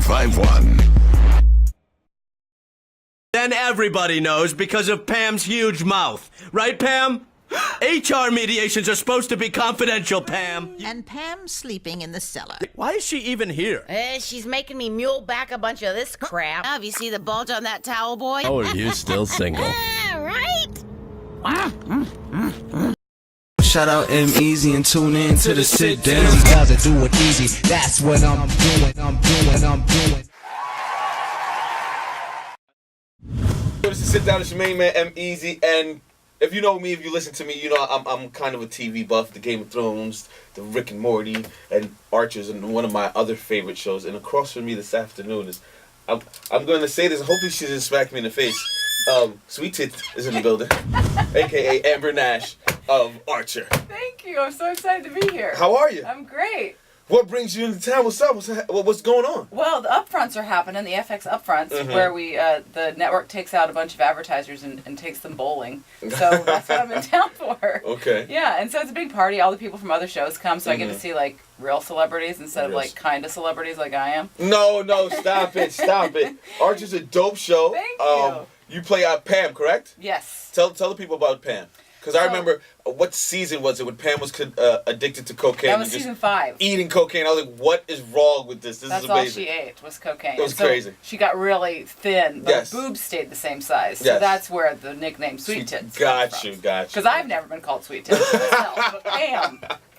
1051. Then everybody knows because of Pam's huge mouth. Right, Pam? HR mediations are supposed to be confidential, Pam. And Pam's sleeping in the cellar. Why is she even here? She's making me mule back a bunch of this crap. Have you see the bulge on that towel, boy? Oh, are you still single? Right? Shout out EmEz and tune in to the sit down. Doesn't do it easy. That's what I'm doing. This is Sit Down, it's your main man, EmEz, and if you know me, if you listen to me, you know I'm kind of a TV buff, the Game of Thrones, the Rick and Morty, and Archers, and one of my other favorite shows. And across from me this afternoon is, I'm going to say this, hopefully she doesn't smack me in the face. Sweet Tits is in the building, a.k.a. Amber Nash of Archer. Thank you. I'm so excited to be here. How are you? I'm great. What brings you into town? What's up? What's going on? Well, the upfronts are happening, the FX upfronts, where we the network takes out a bunch of advertisers and takes them bowling. So that's what I'm in town for. Okay. Yeah, and so it's a big party. All the people from other shows come, so I get to see like real celebrities instead of like kind of celebrities like I am. No, stop it, stop it. Archer's a dope show. Thank you. You play Pam, correct? Yes. Tell the people about Pam. Because I remember, what season was it when Pam was addicted to cocaine? That was season 5. Eating cocaine. I was like, what is wrong with this? This That's is amazing. all she ate was cocaine. It was so crazy. She got really thin, but Yes. her boobs stayed the same size. So Yes. that's where the nickname Sweet Tits Got you. Because I've never been called Sweet Tits myself, but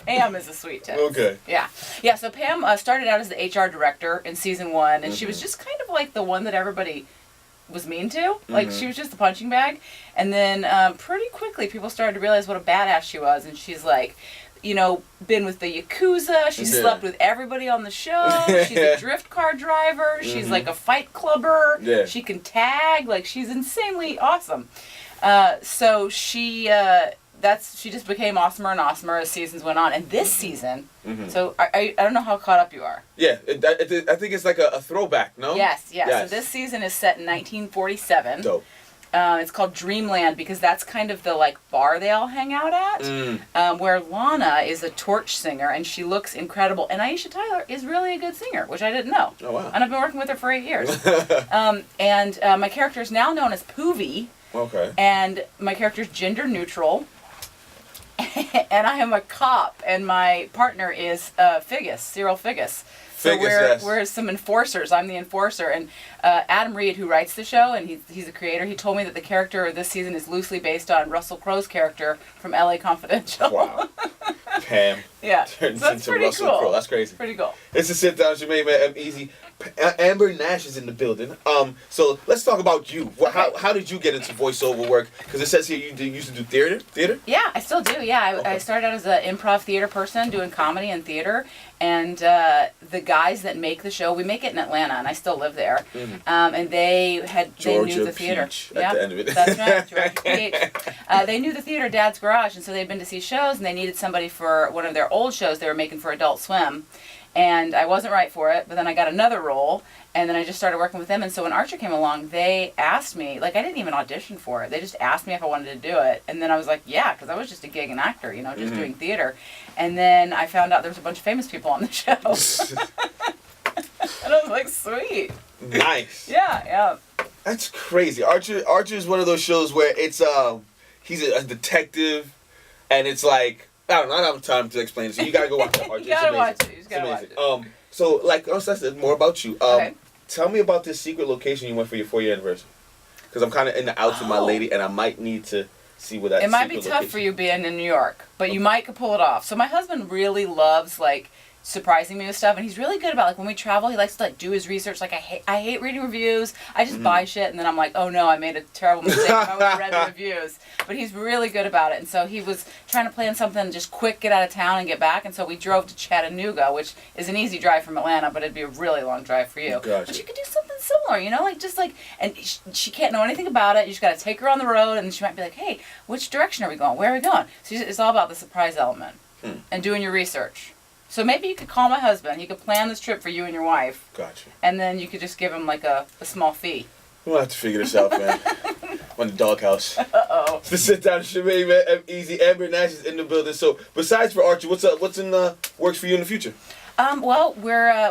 Pam is a Sweet Tits. Okay. Yeah. So Pam started out as the HR director in season 1, and she was just kind of like the one that everybody was mean to. Like, she was just the punching bag. And then pretty quickly people started to realize what a badass she was, and she's like, you know, been with the Yakuza, she slept with everybody on the show, she's a drift car driver, she's like a fight clubber, she can tag, like she's insanely awesome. So she just became awesomer and awesomer as seasons went on. And this season, so I don't know how caught up you are. Yeah, I think it's like a throwback, no? Yes. So this season is set in 1947. Dope. It's called Dreamland because that's kind of the like bar they all hang out at, where Lana is a torch singer and she looks incredible. And Aisha Tyler is really a good singer, which I didn't know. Oh, wow. And I've been working with her for 8 years. And my character is now known as Poovy. Okay. And my character is gender neutral. And I am a cop, and my partner is Figgis, Cyril Figgis. So we're some enforcers. I'm the enforcer, and Adam Reed, who writes the show, and he's a creator. He told me that the character this season is loosely based on Russell Crowe's character from LA Confidential. Wow. Pam. Yeah. Turns so that's into pretty Russell cool. Crowe. That's crazy. Pretty cool. It's a sit down, it's your main man, EmEz. Amber Nash is in the building. So let's talk about you. How did you get into voiceover work? Because it says here you used to do theater. Yeah, I still do. Yeah, I started out as an improv theater person doing comedy and theater. And the guys that make the show, we make it in Atlanta, and I still live there. And they knew the theater. At the end of it. That's right, Georgia Peach. They knew the theater, Dad's Garage, and so they'd been to see shows, and they needed somebody for one of their old shows they were making for Adult Swim. And I wasn't right for it, but then I got another role, and then I just started working with them. And so when Archer came along, they asked me, like I didn't even audition for it. They just asked me if I wanted to do it. And then I was like, yeah, because I was just a gig and actor, you know, just doing theater. And then I found out there was a bunch of famous people on the show. And I was like, sweet. Nice. Yeah. That's crazy. Archer is one of those shows where it's he's a detective, and it's like, I don't know, I don't have time to explain it, so you gotta go watch that, Archer. You gotta watch it. You just gotta watch it. So, like, that's more about you. Okay. Tell me about this secret location you went for your 4-year anniversary. Because I'm kind of in the outs with my lady, and I might need to see where that It might be tough for you being in New York, but you might could pull it off. So my husband really loves, like, surprising me with stuff, and he's really good about, like, when we travel, he likes to, like, do his research. Like, I hate reading reviews. I just buy shit, and then I'm like, oh no, I made a terrible mistake. I would have read the reviews. But he's really good about it, and so he was trying to plan something just quick, get out of town and get back, and so we drove to Chattanooga, which is an easy drive from Atlanta, but it'd be a really long drive for you. Gotcha. But you could do something similar, you know, like, just like, and she can't know anything about it. You just got to take her on the road, and she might be like, hey, which direction are we going? Where are we going? So it's all about the surprise element and doing your research. So maybe you could call my husband. He could plan this trip for you and your wife. Gotcha. And then you could just give him like a small fee. We'll have to figure this out, man. On the doghouse. Uh-oh. To sit down and shit, man. Easy. Amber Nash is in the building. So besides for Archer, what's up? What's in works for you in the future? Well,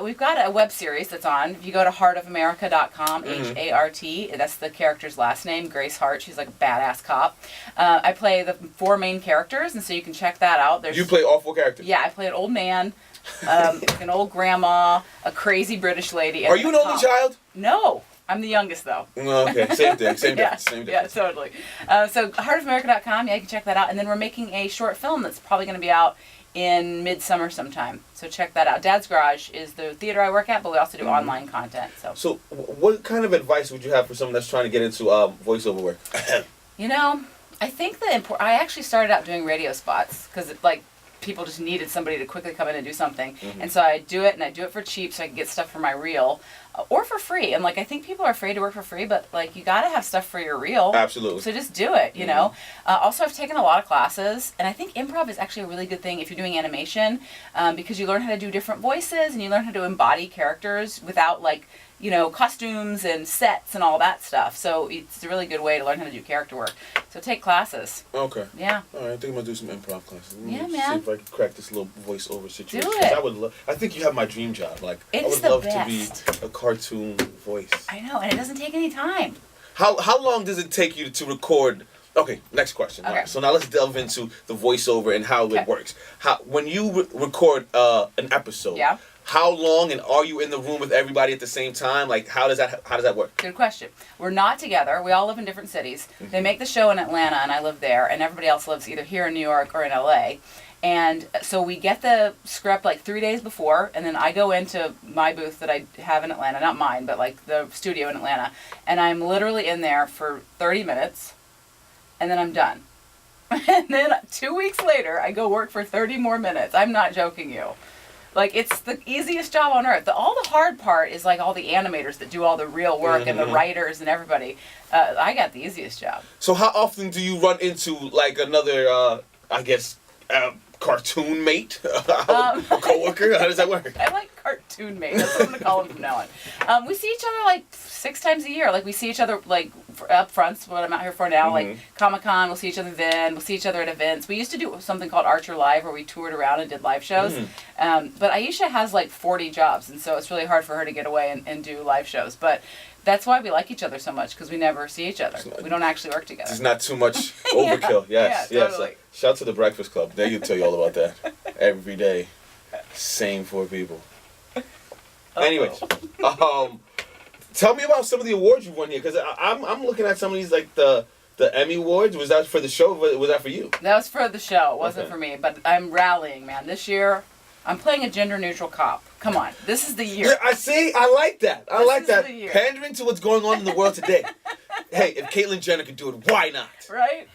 we've got a web series that's on. If you go to heartofamerica.com, H-A-R-T, that's the character's last name, Grace Hart. She's like a badass cop. I play the 4 main characters, and so you can check that out. You play all 4 characters? Yeah, I play an old man, like an old grandma, a crazy British lady. And Are you an only child? No. I'm the youngest, though. Okay, same thing, same Yeah, difference, same yeah, difference. totally. So heartofamerica.com, yeah, you can check that out. And then we're making a short film that's probably going to be out in midsummer sometime. So check that out. Dad's Garage is the theater I work at, but we also do online content. So what kind of advice would you have for someone that's trying to get into voiceover work? You know, I think I actually started out doing radio spots because people just needed somebody to quickly come in and do something. And so I do it, and I do it for cheap so I can get stuff for my reel or for free. And I think people are afraid to work for free, but you got to have stuff for your reel. Absolutely. So just do it, you know. Also, I've taken a lot of classes, and I think improv is actually a really good thing if you're doing animation because you learn how to do different voices and you learn how to embody characters without costumes and sets and all that stuff. So it's a really good way to learn how to do character work. So take classes. Okay. Yeah. All right, I think I'm gonna do some improv classes. Yeah, See man. if I can crack this little voiceover situation. Do it. I would love. I think you have my dream job. I It's would the love best. to be a cartoon voice. I know, and it doesn't take any time. How long does it take you to record? Okay, next question. Okay. All right, so now let's delve into the voiceover and how Okay. it works. When you record an episode, Yeah. how long, and are you in the room with everybody at the same time? How does that work? Good question. We're not together. We all live in different cities. They make the show in Atlanta, and I live there, and everybody else lives either here in New York or in LA. And so we get the script 3 days before, and then I go into my booth that I have in Atlanta, not mine, but the studio in Atlanta, and I'm literally in there for 30 minutes, and then I'm done. And then 2 weeks later, I go work for 30 more minutes. I'm not joking you. It's the easiest job on earth. All the hard part is all the animators that do all the real work and the writers and everybody. I got the easiest job. So how often do you run into another, cartoon mate, a coworker? How does that work? I like cartoon mate. That's what I'm gonna call him from now on. We see each other 6 times a year. We see each other up front's what I'm out here for now. Comic-Con, we'll see each other then. We'll see each other at events. We used to do something called Archer Live where we toured around and did live shows. But Aisha has 40 jobs, and so it's really hard for her to get away and do live shows. But that's why we like each other so much, because we never see each other. We don't actually work together. It's not too much overkill. Yes, yeah, yes. totally. Shout out to the Breakfast Club. They can tell you all about that. Every day. Same 4 people. Anyways, tell me about some of the awards you've won here, because I'm looking at some of these, the Emmy Awards. Was that for the show? Was that for you? That was for the show. It wasn't Okay. for me. But I'm rallying, man. This year, I'm playing a gender-neutral cop. Come on. This is the year. Yeah, I see. I like that. I This like is that. the year. Pandering to what's going on in the world today. Hey, if Caitlyn Jenner could do it, why not? Right?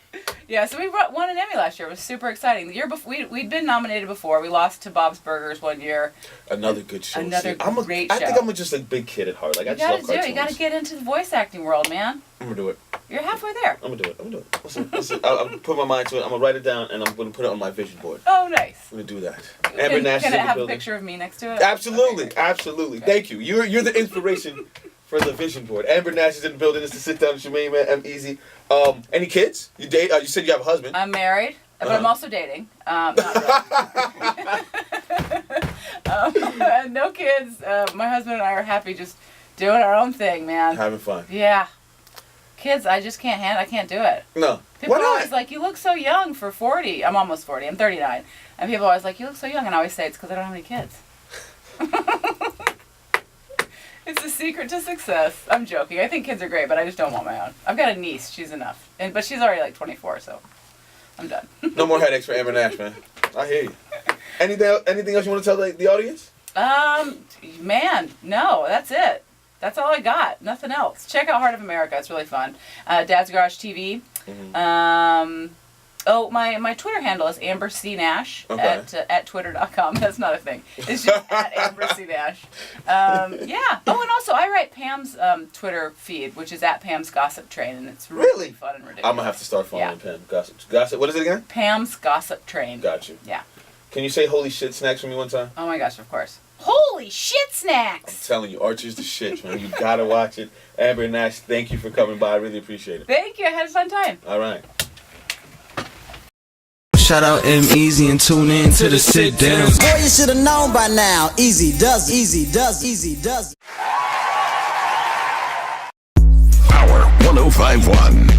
Yeah, so we won an Emmy last year. It was super exciting. The year before, we'd been nominated before. We lost to Bob's Burgers one year. Another good show. Another great I think show. I'm just a big kid at heart. I You just love gotta do it. cartoons. You gotta get into the voice acting world, man. I'm gonna do it. You're halfway there. I'm gonna do it. Listen. I'm put my mind to it. I'm gonna write it down and I'm gonna put it on my vision board. Oh, nice. I'm gonna do that. Amber Nash is Can in it the have a building. picture of me next to it? Absolutely, Okay, great. absolutely. Thank you. You're the inspiration for the vision board. Amber Nash is in the building. It's the Sit Down with Shemaine, man. EmEz. Any kids? You date? You said you have a husband. I'm married, but I'm also dating. Not really. No kids. My husband and I are happy just doing our own thing, man. Having fun. Yeah. Kids, I just can't I can't do it. No. People Why are always not? like, you look so young for 40. I'm almost 40. I'm 39. And people are always like, you look so young. And I always say it's because I don't have any kids. It's the secret to success. I'm joking. I think kids are great, but I just don't want my own. I've got a niece. She's enough. But she's already 24, so I'm done. No more headaches for Amber Nash, man. I hear you. Anything else you want to tell the audience? Man, no, that's it. That's all I got. Nothing else. Check out Heart of America. It's really fun. Dad's Garage TV. My Twitter handle is Amber C. Nash at twitter.com. That's not a thing. It's just at Amber C. Nash. Yeah. Oh, and also I write Pam's Twitter feed, which is at Pam's Gossip Train, and it's really fun and ridiculous. I'm going to have to start following Yeah. Pam. Gossip. What is it again? Pam's Gossip Train. Got you. Yeah. Can you say holy shit snacks for me one time? Oh my gosh, of course. Holy shit I'm snacks! telling you, Archer's the shit, man. You gotta watch it. Amber Nash, thank you for coming by. I really appreciate it. Thank you. I had a fun time. All right. Shout out EmEz and tune in to the sit down. Boy, you should have known by now. Easy does, easy does, easy does. Power 1051.